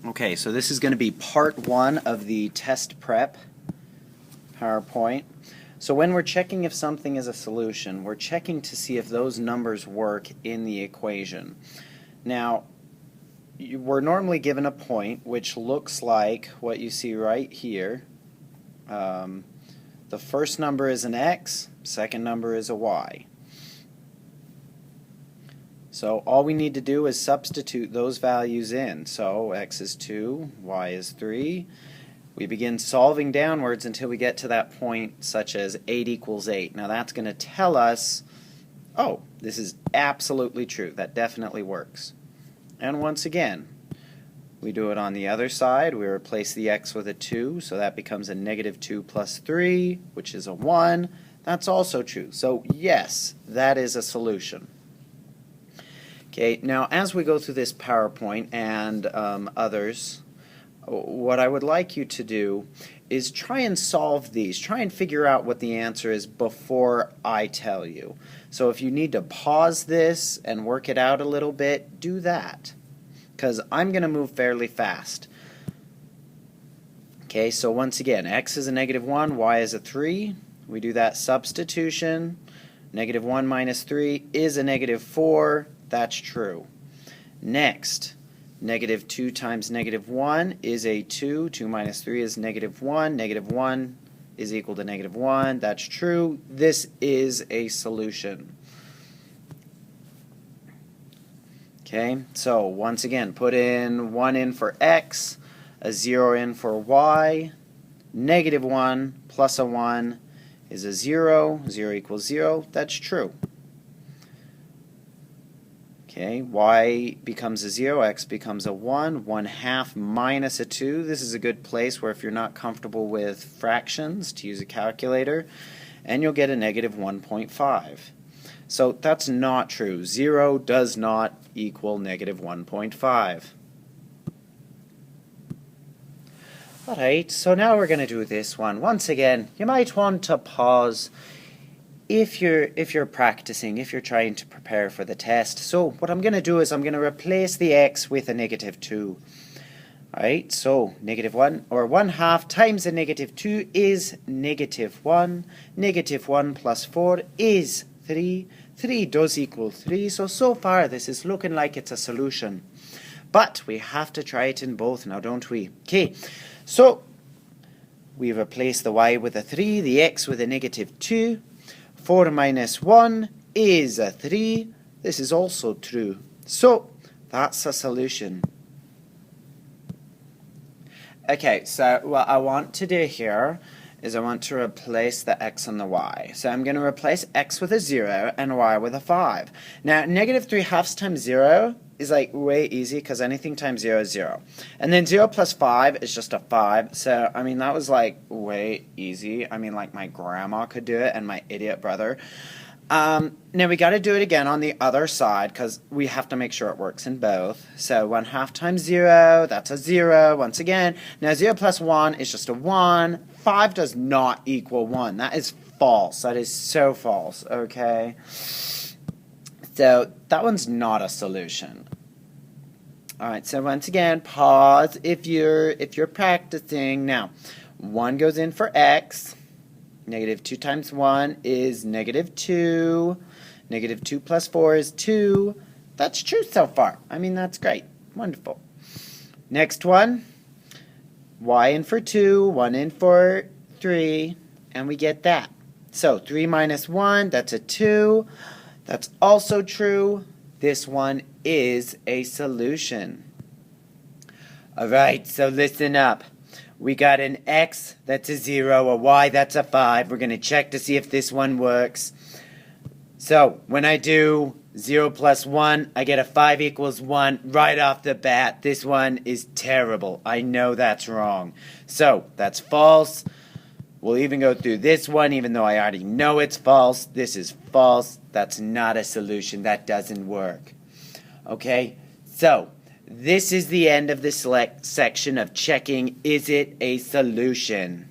Okay, so this is going to be part one of the test prep PowerPoint. So when we're checking if something is a solution, we're checking to see if those numbers work in the equation. Now, we're normally given a point which looks like what you see right here. The first number is an x, second number is a y. So all we need to do is substitute those values in. So x is 2, y is 3. We begin solving downwards until we get to that point such as 8 equals 8. Now that's going to tell us, oh, this is absolutely true. That definitely works. And once again, we do it on the other side. We replace the x with a 2, so that becomes a negative 2 plus 3, which is a 1. That's also true. So yes, that is a solution. Okay, now as we go through this PowerPoint and others, what I would like you to do is try and solve these. Try and figure out what the answer is before I tell you. So if you need to pause this and work it out a little bit, do that, because I'm going to move fairly fast. Okay, so once again, x is a negative 1, y is a 3. We do that substitution. Negative 1 minus 3 is a negative 4. That's true. Next, negative 2 times negative 1 is a 2. 2 minus 3 is negative 1. Negative 1 is equal to negative 1. That's true. This is a solution. Okay, so once again, put in 1 in for x, a 0 in for y. Negative 1 plus a 1 is a 0. 0 equals 0. That's true. Okay, y becomes a 0, x becomes a 1, 1/2 minus a 2. This is a good place where if you're not comfortable with fractions to use a calculator, and you'll get a negative 1.5. So that's not true. 0 does not equal negative 1.5. Alright, so now we're going to do this one. Once again, you might want to pause if you're practicing, if you're trying to prepare for the test. So what I'm going to do is I'm going to replace the x with a negative 2. Alright, so negative 1, or 1/2 times a negative 2 is negative 1. Negative 1 plus 4 is 3. 3 does equal 3, so far this is looking like it's a solution. But we have to try it in both now, don't we? Okay, so we replace the y with a 3, the x with a negative 2. 4 minus 1 is a 3. This is also true. So that's a solution. Okay, so what I want to do here is I want to replace the x and the y. So I'm going to replace x with a 0 and y with a 5. Now, negative 3/2 times 0 is like way easy because anything times 0 is 0. And then 0 plus 5 is just a 5. So, I mean, that was like way easy. I mean, like my grandma could do it and my idiot brother. Now we got to do it again on the other side because we have to make sure it works in both. So 1/2 times 0, that's a 0 once again. Now 0 plus 1 is just a 1. 5 does not equal 1. That is false. That is so false, okay? So that one's not a solution. Alright, so once again, pause if you're practicing. Now, 1 goes in for x. Negative 2 times 1 is negative 2. Negative 2 plus 4 is 2. That's true so far. I mean, that's great. Wonderful. Next one, y in for 2, 1 in for 3, and we get that. So 3 minus 1, that's a 2. That's also true. This one is a solution. Alright, so listen up. We got an x, that's a 0, a y, that's a 5. We're going to check to see if this one works. So, when I do 0 plus 1, I get a 5 equals 1 right off the bat. This one is terrible. I know that's wrong. So, that's false. We'll even go through this one, even though I already know it's false. This is false. That's not a solution. That doesn't work. Okay? So, this is the end of the section of checking, is it a solution?